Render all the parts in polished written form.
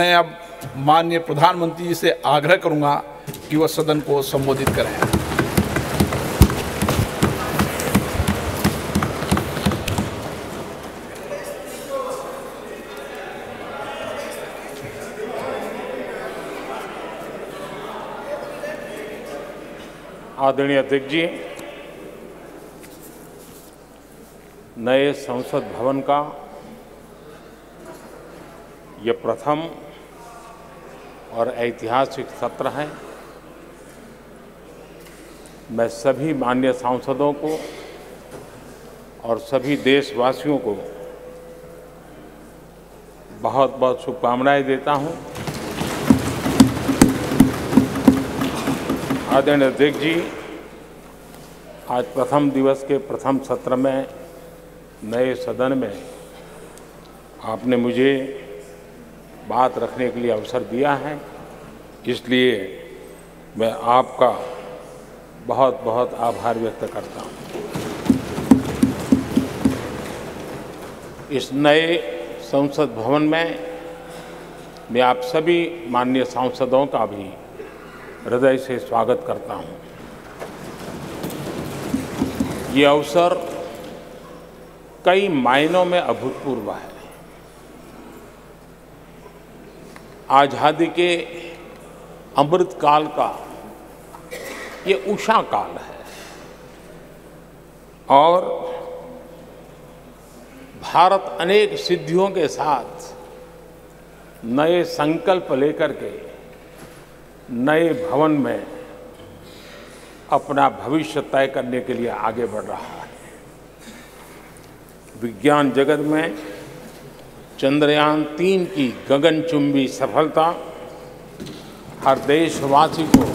मैं अब माननीय प्रधानमंत्री जी से आग्रह करूंगा कि वह सदन को संबोधित करें। आदरणीय अध्यक्ष जी, नए संसद भवन का यह प्रथम और ऐतिहासिक सत्र है। मैं सभी माननीय सांसदों को और सभी देशवासियों को बहुत बहुत शुभकामनाएं देता हूं। आदरणीय अध्यक्ष जी, आज प्रथम दिवस के प्रथम सत्र में नए सदन में आपने मुझे बात रखने के लिए अवसर दिया है, इसलिए मैं आपका बहुत बहुत आभार व्यक्त करता हूं। इस नए संसद भवन में मैं आप सभी माननीय सांसदों का भी हृदय से स्वागत करता हूं। ये अवसर कई मायनों में अभूतपूर्व है। आज़ादी के अमृत काल का ये उषा काल है और भारत अनेक सिद्धियों के साथ नए संकल्प लेकर के नए भवन में अपना भविष्य तय करने के लिए आगे बढ़ रहा है। विज्ञान जगत में चंद्रयान 3 की गगनचुंबी सफलता हर देशवासी को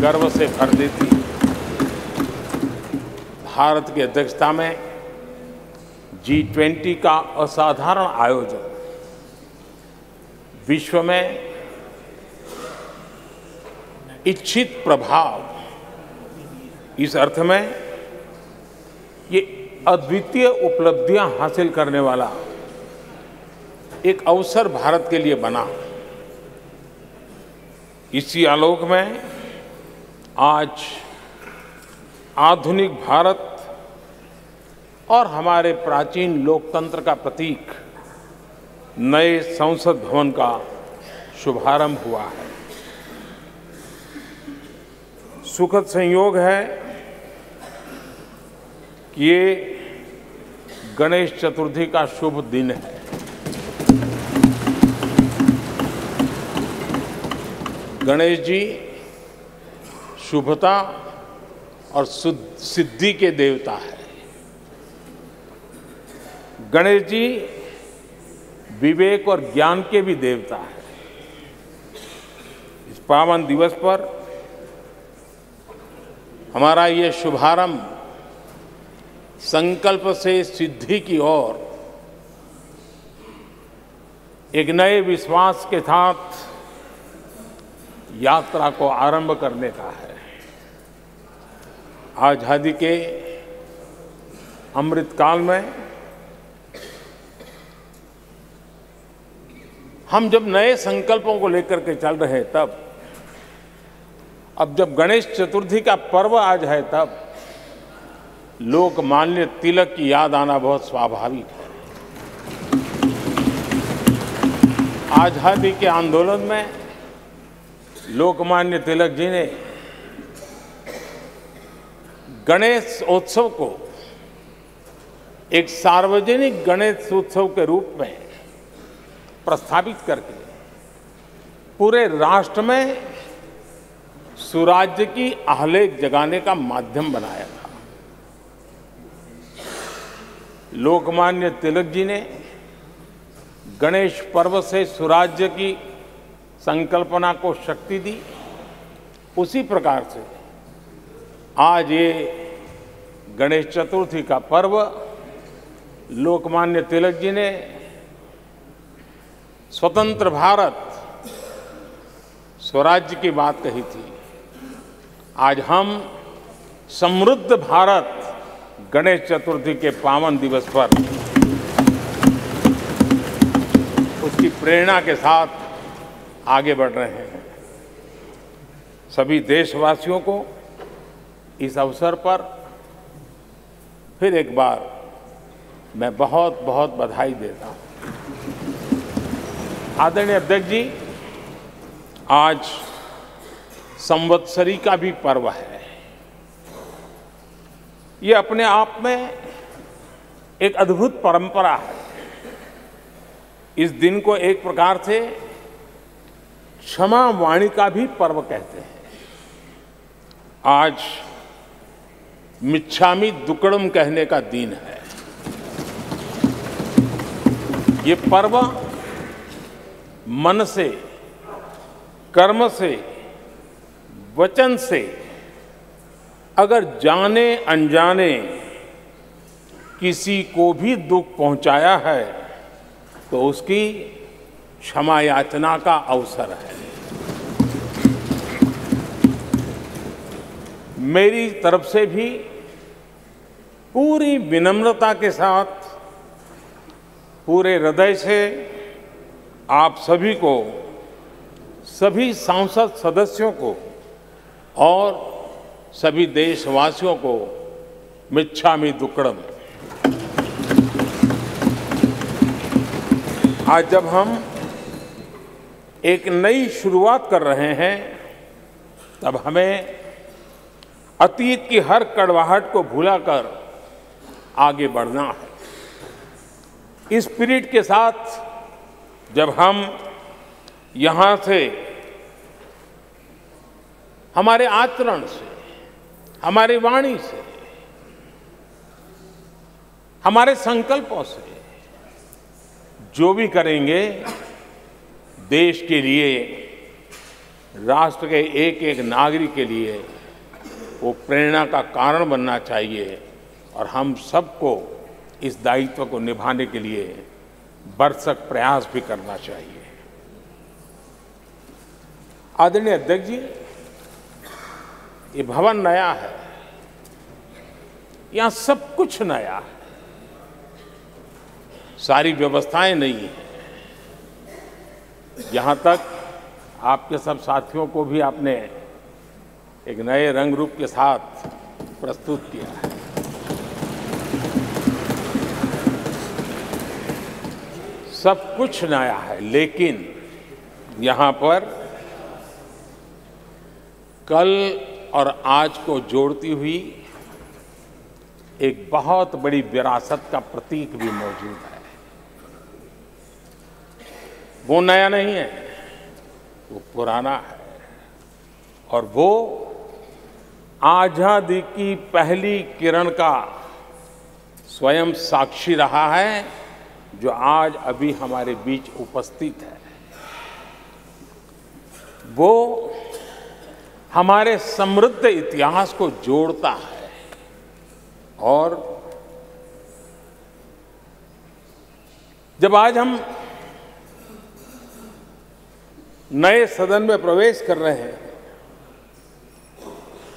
गर्व से भर देती। भारत की अध्यक्षता में G20 का असाधारण आयोजन विश्व में इच्छित प्रभाव, इस अर्थ में ये अद्वितीय उपलब्धियां हासिल करने वाला एक अवसर भारत के लिए बना। इसी आलोक में आज आधुनिक भारत और हमारे प्राचीन लोकतंत्र का प्रतीक नए संसद भवन का शुभारंभ हुआ है। सुखद संयोग है कि ये गणेश चतुर्थी का शुभ दिन है। गणेश जी शुभता और सिद्धि के देवता है। गणेश जी विवेक और ज्ञान के भी देवता है। इस पावन दिवस पर हमारा ये शुभारंभ संकल्प से सिद्धि की ओर एक नए विश्वास के साथ यात्रा को आरंभ करने का है। आज़ादी के अमृत काल में हम जब नए संकल्पों को लेकर के चल रहे हैं, तब अब जब गणेश चतुर्थी का पर्व आज है, तब लोकमान्य तिलक की याद आना बहुत स्वाभाविक है। आज़ादी के आंदोलन में लोकमान्य तिलक जी ने गणेश उत्सव को एक सार्वजनिक गणेश उत्सव के रूप में प्रस्तावित करके पूरे राष्ट्र में सुराज्य की आहलेख जगाने का माध्यम बनाया था। लोकमान्य तिलक जी ने गणेश पर्व से सुराज्य की संकल्पना को शक्ति दी। उसी प्रकार से आज ये गणेश चतुर्थी का पर्व लोकमान्य तिलक जी ने स्वतंत्र भारत स्वराज्य की बात कही थी। आज हम समृद्ध भारत गणेश चतुर्थी के पावन दिवस पर उसकी प्रेरणा के साथ आगे बढ़ रहे हैं। सभी देशवासियों को इस अवसर पर फिर एक बार मैं बहुत बहुत बधाई देता हूं। आदरणीय अध्यक्ष जी, आज संवत्सरी का भी पर्व है। ये अपने आप में एक अद्भुत परंपरा है। इस दिन को एक प्रकार से क्षमा वाणी का भी पर्व कहते हैं। आज मिच्छामि दुक्कड़म कहने का दिन है। ये पर्व मन से, कर्म से, वचन से अगर जाने अनजाने किसी को भी दुख पहुंचाया है तो उसकी क्षमा याचना का अवसर है। मेरी तरफ से भी पूरी विनम्रता के साथ, पूरे हृदय से आप सभी को, सभी सांसद सदस्यों को और सभी देशवासियों को मिच्छामि दुक्कड़म। आज जब हम एक नई शुरुआत कर रहे हैं तब हमें अतीत की हर कड़वाहट को भुलाकर आगे बढ़ना है। इस स्पिरिट के साथ जब हम यहाँ से, हमारे आचरण से, हमारी वाणी से, हमारे संकल्पों से जो भी करेंगे, देश के लिए, राष्ट्र के एक एक नागरिक के लिए वो प्रेरणा का कारण बनना चाहिए और हम सबको इस दायित्व को निभाने के लिए भरसक प्रयास भी करना चाहिए। आदरणीय अध्यक्ष जी, ये भवन नया है, यहां सब कुछ नया है, सारी व्यवस्थाएं नई हैं। यहां तक आपके सब साथियों को भी आपने एक नए रंग रूप के साथ प्रस्तुत किया है। सब कुछ नया है, लेकिन यहां पर कल और आज को जोड़ती हुई एक बहुत बड़ी विरासत का प्रतीक भी मौजूद है। वो नया नहीं है, वो पुराना है और वो आजादी की पहली किरण का स्वयं साक्षी रहा है, जो आज अभी हमारे बीच उपस्थित है। वो हमारे समृद्ध इतिहास को जोड़ता है और जब आज हम नए सदन में प्रवेश कर रहे हैं,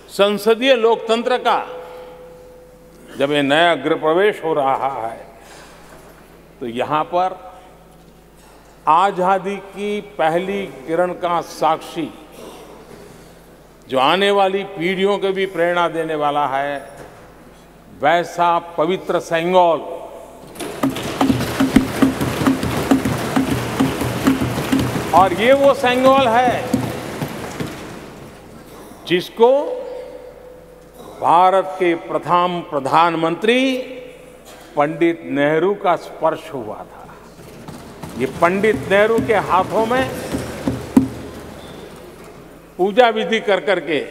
संसदीय लोकतंत्र का जब ये नया गृह प्रवेश हो रहा है, तो यहाँ पर आजादी की पहली किरण का साक्षी, जो आने वाली पीढ़ियों को भी प्रेरणा देने वाला है, वैसा पवित्र सेंगोल और ये वो सेंगोल है जिसको भारत के प्रथम प्रधानमंत्री पंडित नेहरू का स्पर्श हुआ था। ये पंडित नेहरू के हाथों में पूजा विधि कर करके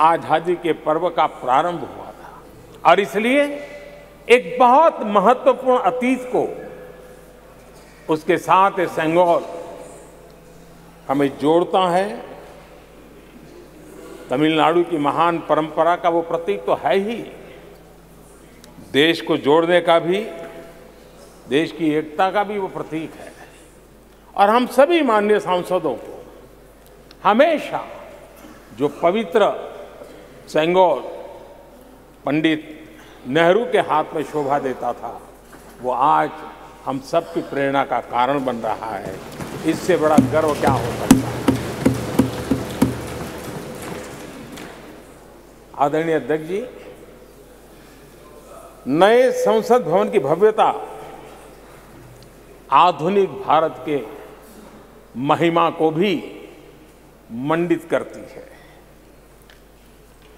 आजादी के पर्व का प्रारंभ हुआ था और इसलिए एक बहुत महत्वपूर्ण अतीत को उसके साथ सेंगोल हमें जोड़ता है। तमिलनाडु की महान परंपरा का वो प्रतीक तो है ही, देश को जोड़ने का भी, देश की एकता का भी वो प्रतीक है। और हम सभी माननीय सांसदों को हमेशा जो पवित्र सेंगोल पंडित नेहरू के हाथ में शोभा देता था, वो आज हम सब की प्रेरणा का कारण बन रहा है। इससे बड़ा गर्व क्या हो सकता है। आदरणीय अध्यक्ष जी, नए संसद भवन की भव्यता आधुनिक भारत के महिमा को भी मंडित करती है।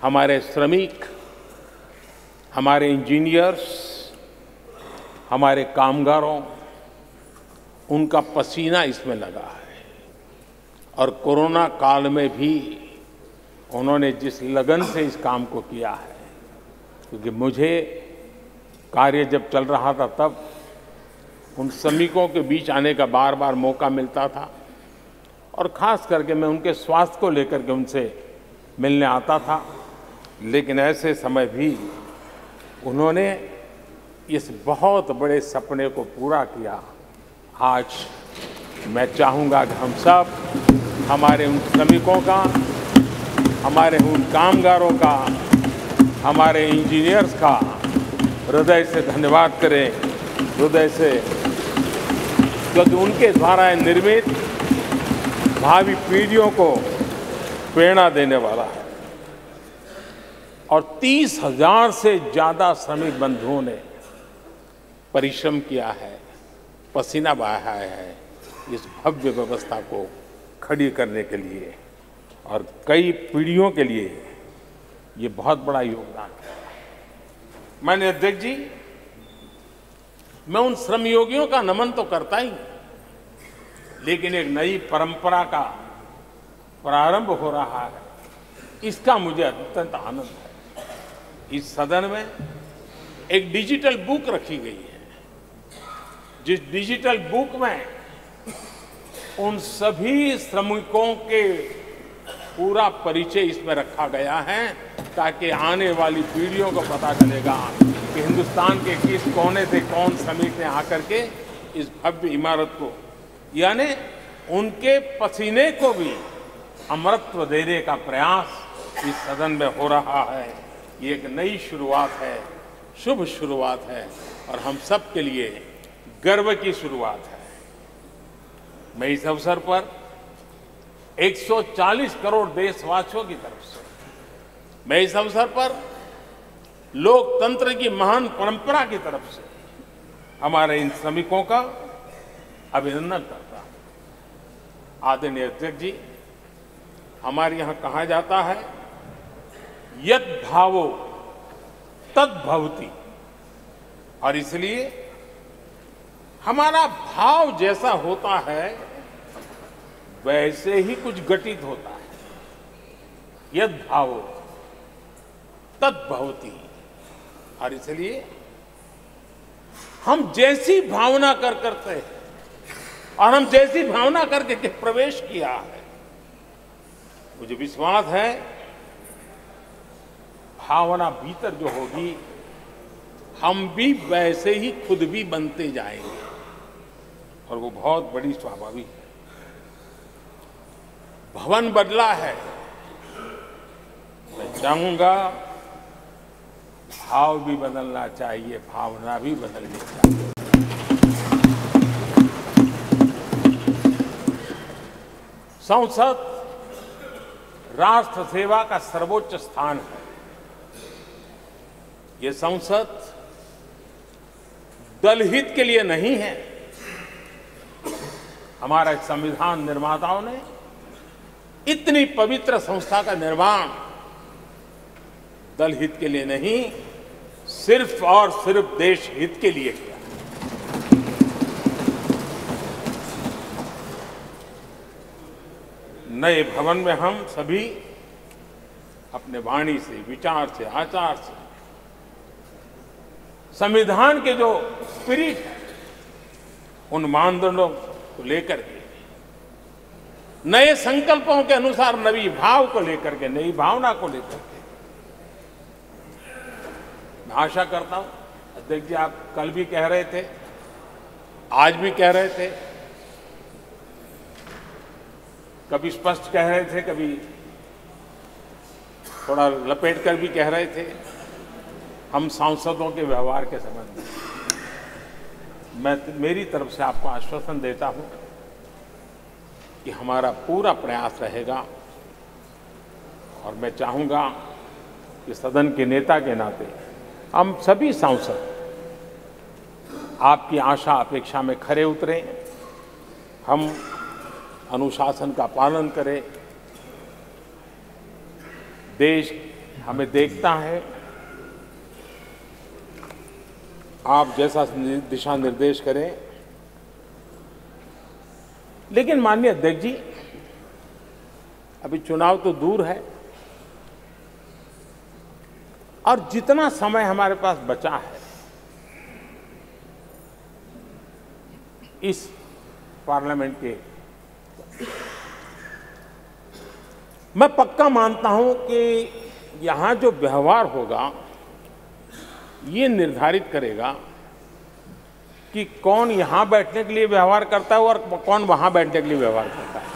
हमारे श्रमिक, हमारे इंजीनियर्स, हमारे कामगारों, उनका पसीना इसमें लगा है और कोरोना काल में भी उन्होंने जिस लगन से इस काम को किया है, क्योंकि मुझे कार्य जब चल रहा था तब उन श्रमिकों के बीच आने का बार बार मौका मिलता था और ख़ास करके मैं उनके स्वास्थ्य को लेकर के उनसे मिलने आता था। लेकिन ऐसे समय भी उन्होंने इस बहुत बड़े सपने को पूरा किया। आज मैं चाहूँगा कि हम सब हमारे उन श्रमिकों का, हमारे उन कामगारों का, हमारे इंजीनियर्स का हृदय से धन्यवाद करें, हृदय से, क्योंकि उनके द्वारा निर्मित भावी पीढ़ियों को प्रेरणा देने वाला है। और 30,000 से ज़्यादा श्रमिक बंधुओं ने परिश्रम किया है, पसीना बहाया है इस भव्य व्यवस्था को खड़ी करने के लिए और कई पीढ़ियों के लिए ये बहुत बड़ा योगदान है। माननीय अध्यक्ष जी, मैं उन श्रमयोगियों का नमन तो करता ही, लेकिन एक नई परंपरा का प्रारंभ हो रहा है, इसका मुझे अत्यंत आनंद है। इस सदन में एक डिजिटल बुक रखी गई है, जिस डिजिटल बुक में उन सभी श्रमिकों के पूरा परिचय इसमें रखा गया है, ताकि आने वाली पीढ़ियों को पता चलेगा कि हिंदुस्तान के किस कोने से कौन श्रमिक ने आकर के इस भव्य इमारत को, यानी उनके पसीने को भी अमरत्व देने का प्रयास इस सदन में हो रहा है। ये एक नई शुरुआत है, शुभ शुरुआत है और हम सब के लिए गर्व की शुरुआत है। मैं इस अवसर पर 140 करोड़ देशवासियों की तरफ से, मैं इस अवसर पर लोकतंत्र की महान परंपरा की तरफ से हमारे इन श्रमिकों का अभिनंदन करता हूं। आदरणीय अध्यक्ष जी, हमारे यहां कहा जाता है यत् भावो तद् भवति, और इसलिए हमारा भाव जैसा होता है वैसे ही कुछ घटित होता है। यद् भावो तद् भवति, और इसलिए हम जैसी भावना करते हैं और हम जैसी भावना करके प्रवेश किया है, मुझे विश्वास है भावना भीतर जो होगी हम भी वैसे ही खुद भी बनते जाएंगे और वो बहुत बड़ी स्वाभाविक है। भवन बदला है, मैं चाहूंगा भाव भी बदलना चाहिए, भावना भी बदलनी चाहिए। संसद राष्ट्र सेवा का सर्वोच्च स्थान है। ये संसद दलहित के लिए नहीं है। हमारे संविधान निर्माताओं ने इतनी पवित्र संस्था का निर्माण दलहित के लिए नहीं, सिर्फ और सिर्फ देश हित के लिए किया। नए भवन में हम सभी अपने वाणी से, विचार से, आचार से संविधान के जो स्पिरिट है उन मानदंडों को लेकर के, नए संकल्पों के अनुसार नई भाव को लेकर के, नई भावना को लेकर के मैं आशा करता हूं। अध्यक्ष जी, आप कल भी कह रहे थे, आज भी कह रहे थे, कभी स्पष्ट कह रहे थे, कभी थोड़ा लपेट कर भी कह रहे थे, हम सांसदों के व्यवहार के संबंध में मैं मेरी तरफ से आपको आश्वासन देता हूं कि हमारा पूरा प्रयास रहेगा और मैं चाहूंगा कि सदन के नेता के नाते हम सभी सांसद आपकी आशा अपेक्षा में खरे उतरें, हम अनुशासन का पालन करें। देश हमें देखता है, आप जैसा दिशा निर्देश करें। लेकिन माननीय अध्यक्ष जी, अभी चुनाव तो दूर है और जितना समय हमारे पास बचा है इस पार्लियामेंट के, मैं पक्का मानता हूं कि यहां जो व्यवहार होगा ये निर्धारित करेगा कि कौन यहां बैठने के लिए व्यवहार करता है और कौन वहां बैठने के लिए व्यवहार करता है।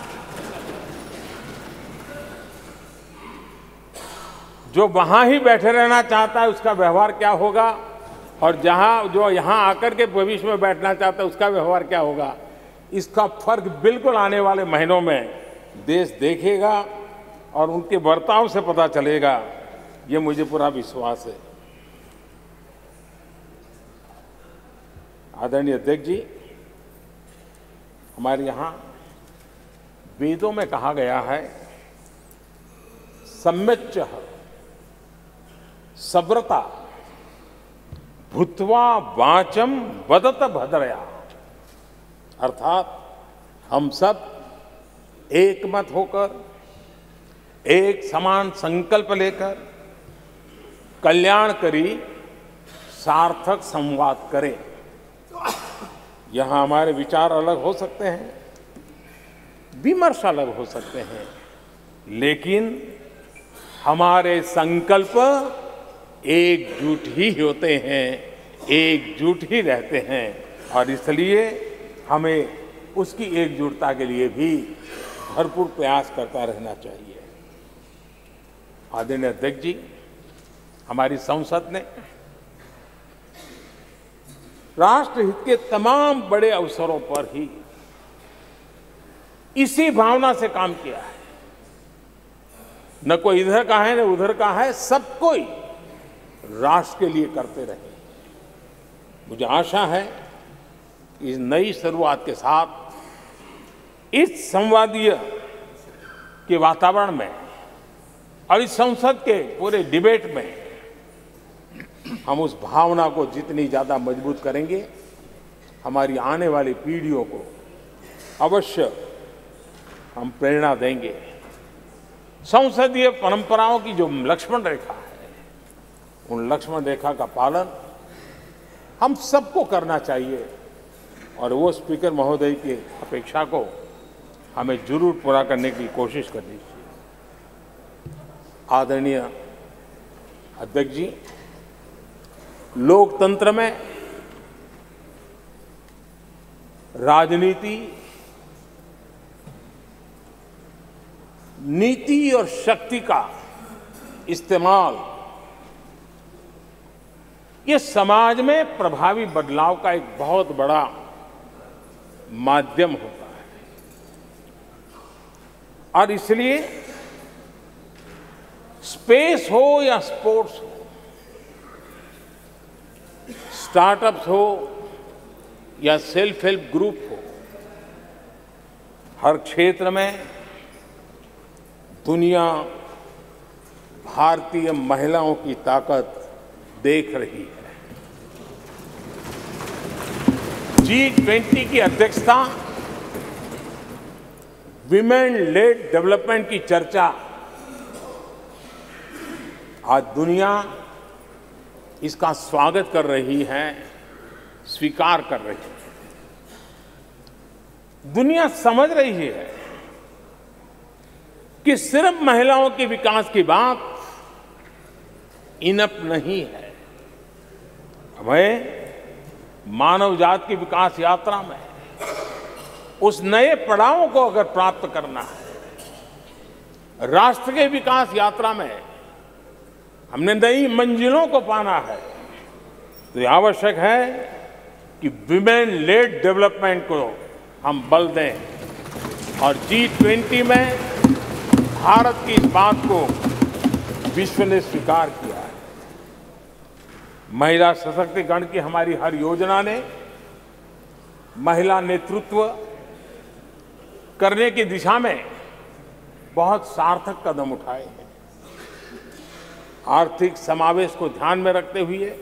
जो वहां ही बैठे रहना चाहता है उसका व्यवहार क्या होगा, और जो यहां आकर के भविष्य में बैठना चाहता है उसका व्यवहार क्या होगा, इसका फर्क बिल्कुल आने वाले महीनों में देश देखेगा और उनके बर्ताव से पता चलेगा। ये मुझे पूरा विश्वास है। आदरणीय अध्यक्ष जी, हमारे यहाँ वेदों में कहा गया है, सम्यच्च सब्रता भूत्वा वाचम वदत भद्रया, अर्थात हम सब एक मत होकर, एक समान संकल्प लेकर कल्याणकारी सार्थक संवाद करें। यहाँ हमारे विचार अलग हो सकते हैं, विमर्श अलग हो सकते हैं, लेकिन हमारे संकल्प एकजुट ही होते हैं, एकजुट ही रहते हैं और इसलिए हमें उसकी एकजुटता के लिए भी भरपूर प्रयास करता रहना चाहिए। आदरणीय अध्यक्ष जी, हमारी संसद ने राष्ट्रहित के तमाम बड़े अवसरों पर ही इसी भावना से काम किया है। न कोई इधर का है न उधर का है, सब कोई राष्ट्र के लिए करते रहे। मुझे आशा है कि इस नई शुरुआत के साथ इस संवादीय के वातावरण में और इस संसद के पूरे डिबेट में हम उस भावना को जितनी ज्यादा मजबूत करेंगे, हमारी आने वाली पीढ़ियों को अवश्य हम प्रेरणा देंगे। संसदीय परंपराओं की जो लक्ष्मण रेखा है, उन लक्ष्मण रेखा का पालन हम सबको करना चाहिए और वो स्पीकर महोदय की अपेक्षा को हमें जरूर पूरा करने की कोशिश करनी चाहिए। आदरणीय अध्यक्ष जी, लोकतंत्र में राजनीति, नीति और शक्ति का इस्तेमाल ये समाज में प्रभावी बदलाव का एक बहुत बड़ा माध्यम होता है और इसलिए स्पेस हो या स्पोर्ट्स हो, स्टार्टअप्स हो या सेल्फ हेल्प ग्रुप हो, हर क्षेत्र में दुनिया भारतीय महिलाओं की ताकत देख रही है। G20 की अध्यक्षता, विमेन लेड डेवलपमेंट की चर्चा, आज दुनिया इसका स्वागत कर रही है, स्वीकार कर रही है। दुनिया समझ रही है कि सिर्फ महिलाओं के विकास की बात इनफ नहीं है। हमें मानव जाति की विकास यात्रा में उस नए पड़ाव को अगर प्राप्त करना है, राष्ट्र के विकास यात्रा में हमने नई मंजिलों को पाना है, तो ये आवश्यक है कि विमेन लेड डेवलपमेंट को हम बल दें और G20 में भारत की इस बात को विश्व ने स्वीकार किया है। महिला सशक्तिकरण की हमारी हर योजना ने महिला नेतृत्व करने की दिशा में बहुत सार्थक कदम उठाए हैं। आर्थिक समावेश को ध्यान में रखते हुए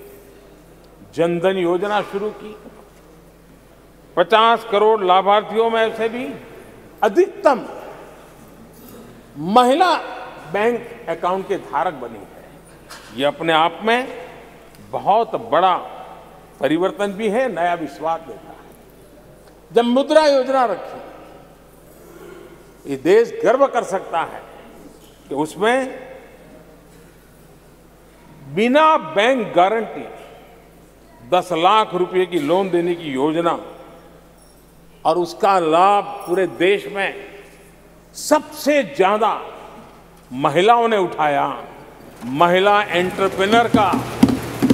जनधन योजना शुरू की। 50 करोड़ लाभार्थियों में से भी अधिकतम महिला बैंक अकाउंट के धारक बनी है। ये अपने आप में बहुत बड़ा परिवर्तन भी है, नया विश्वास देता है। जब मुद्रा योजना रखी, ये देश गर्व कर सकता है कि उसमें बिना बैंक गारंटी 10 लाख रुपए की लोन देने की योजना और उसका लाभ पूरे देश में सबसे ज्यादा महिलाओं ने उठाया। महिला एंटरप्रेन्योर का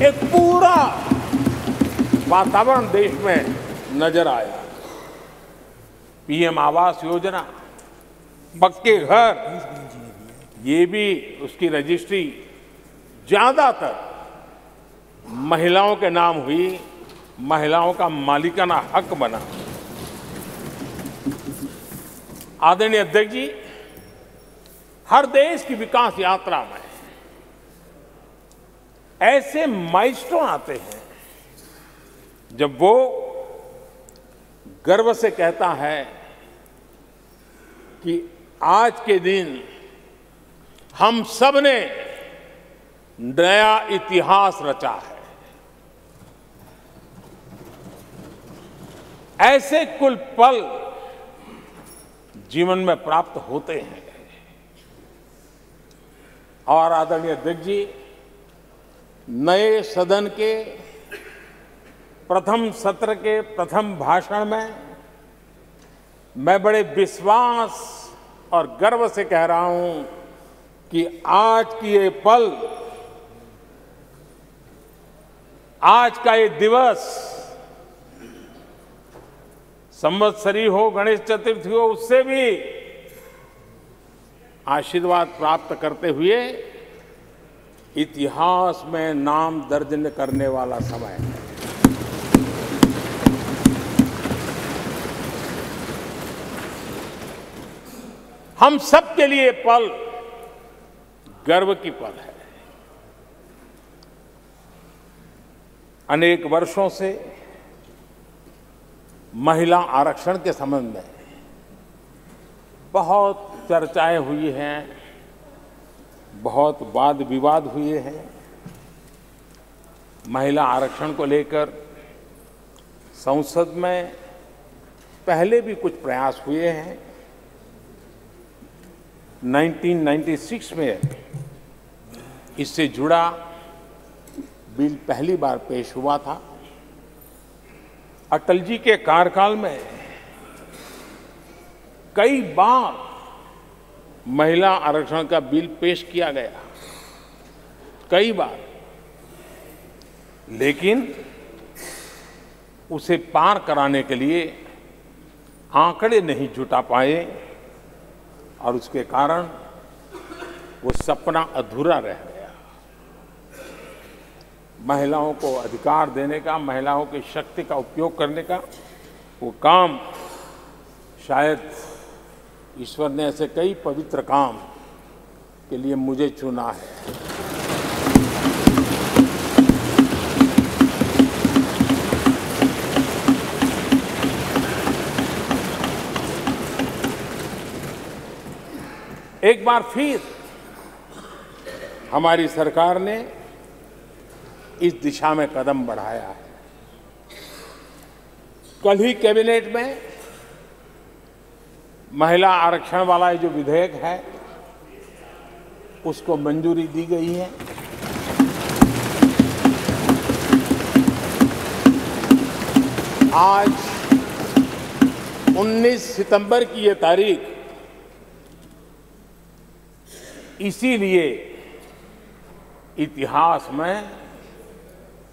एक पूरा वातावरण देश में नजर आया। पीएम आवास योजना, पक्के घर, ये भी उसकी रजिस्ट्री ज्यादातर महिलाओं के नाम हुई, महिलाओं का मालिकाना हक बना। आदरणीय अध्यक्ष जी, हर देश की विकास यात्रा में ऐसे माइलस्टोन आते हैं जब वो गर्व से कहता है कि आज के दिन हम सब ने नया इतिहास रचा है। ऐसे कुल पल जीवन में प्राप्त होते हैं। और आदरणीय अध्यक्ष जी, नए सदन के प्रथम सत्र के प्रथम भाषण में मैं बड़े विश्वास और गर्व से कह रहा हूं कि आज की ये पल, आज का ये दिवस, संवत्सरी हो, गणेश चतुर्थी हो, उससे भी आशीर्वाद प्राप्त करते हुए इतिहास में नाम दर्ज करने वाला समय है। हम सब के लिए पल गर्व की पल है। अनेक वर्षों से महिला आरक्षण के संबंध में बहुत चर्चाएं हुई हैं, बहुत वाद विवाद हुए हैं। महिला आरक्षण को लेकर संसद में पहले भी कुछ प्रयास हुए हैं। 1996 में इससे जुड़ा बिल पहली बार पेश हुआ था। अटल जी के कार्यकाल में कई बार महिला आरक्षण का बिल पेश किया गया, कई बार, लेकिन उसे पार कराने के लिए आंकड़े नहीं जुटा पाए और उसके कारण वो सपना अधूरा रह गया। महिलाओं को अधिकार देने का, महिलाओं की शक्ति का उपयोग करने का वो काम, शायद ईश्वर ने ऐसे कई पवित्र काम के लिए मुझे चुना है। एक बार फिर हमारी सरकार ने इस दिशा में कदम बढ़ाया है। कल ही कैबिनेट में महिला आरक्षण वाला जो विधेयक है उसको मंजूरी दी गई है। आज 19 सितंबर की ये तारीख इसीलिए इतिहास में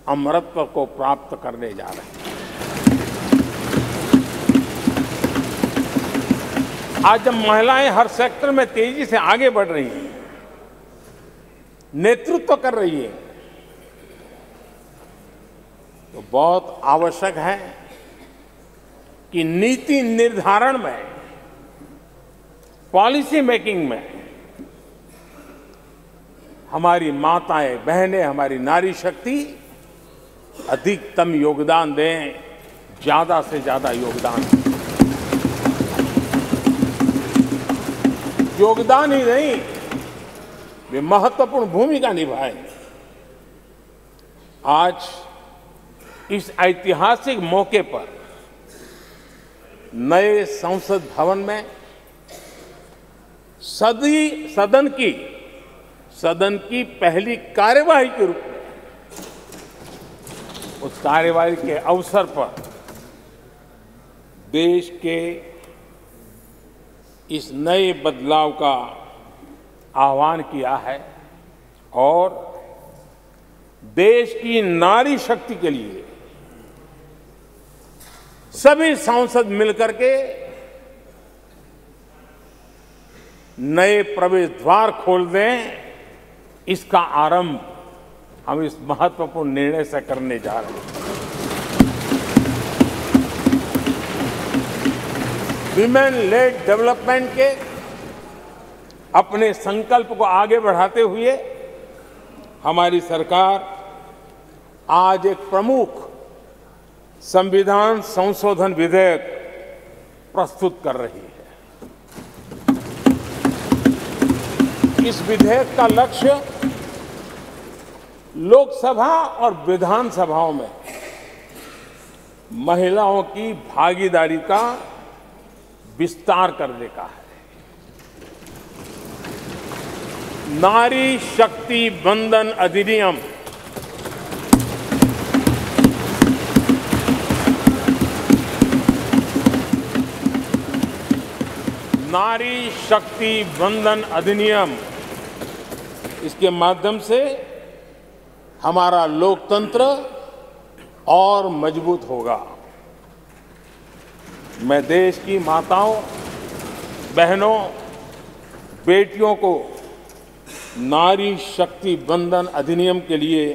अमरत्व को प्राप्त करने जा रहे हैं। आज जब महिलाएं हर सेक्टर में तेजी से आगे बढ़ रही हैं, नेतृत्व कर रही है, तो बहुत आवश्यक है कि नीति निर्धारण में, पॉलिसी मेकिंग में हमारी माताएं, बहनें, हमारी नारी शक्ति अधिकतम योगदान दें, ज्यादा से ज्यादा योगदान दें। योगदान ही नहीं, वे महत्वपूर्ण भूमिका निभाएं। आज इस ऐतिहासिक मौके पर नए संसद भवन में सदन की पहली कार्यवाही के रूप में, उस कार्यवाही के अवसर पर देश के इस नए बदलाव का आह्वान किया है और देश की नारी शक्ति के लिए सभी सांसद मिलकर के नए प्रवेश द्वार खोल दें। इसका आरंभ हम इस महत्वपूर्ण निर्णय से करने जा रहे हैं। विमेन लेड डेवलपमेंट के अपने संकल्प को आगे बढ़ाते हुए हमारी सरकार आज एक प्रमुख संविधान संशोधन विधेयक प्रस्तुत कर रही है। इस विधेयक का लक्ष्य लोकसभा और विधानसभाओं में महिलाओं की भागीदारी का विस्तार करने का है। नारी शक्ति वंदन अधिनियम नारी शक्ति वंदन अधिनियम, इसके माध्यम से हमारा लोकतंत्र और मजबूत होगा। मैं देश की माताओं, बहनों, बेटियों को नारी शक्ति वंदन अधिनियम के लिए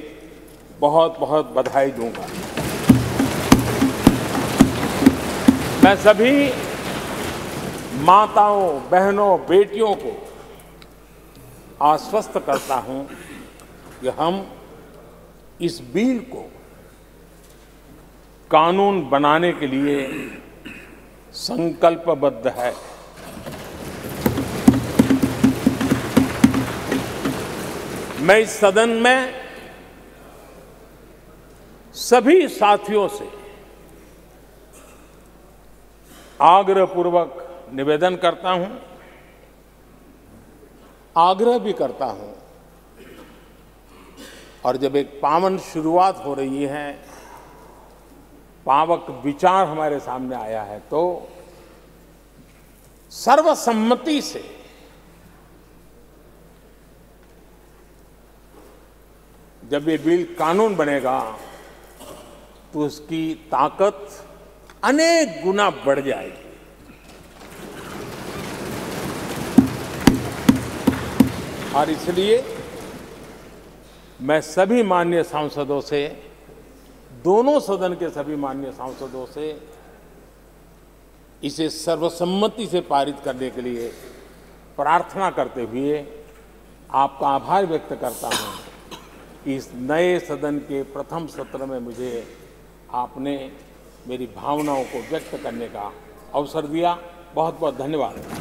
बहुत बहुत बधाई दूंगा। मैं सभी माताओं, बहनों, बेटियों को आश्वस्त करता हूं कि हम इस बिल को कानून बनाने के लिए संकल्पबद्ध है। मैं इस सदन में सभी साथियों से आग्रहपूर्वक निवेदन करता हूं, आग्रह भी करता हूं, और जब एक पावन शुरुआत हो रही है, पावक विचार हमारे सामने आया है, तो सर्वसम्मति से जब ये बिल कानून बनेगा तो उसकी ताकत अनेक गुना बढ़ जाएगी। और इसलिए मैं सभी माननीय सांसदों से, दोनों सदन के सभी माननीय सांसदों से इसे सर्वसम्मति से पारित करने के लिए प्रार्थना करते हुए आपका आभार व्यक्त करता हूं कि इस नए सदन के प्रथम सत्र में मुझे आपने मेरी भावनाओं को व्यक्त करने का अवसर दिया। बहुत बहुत धन्यवाद।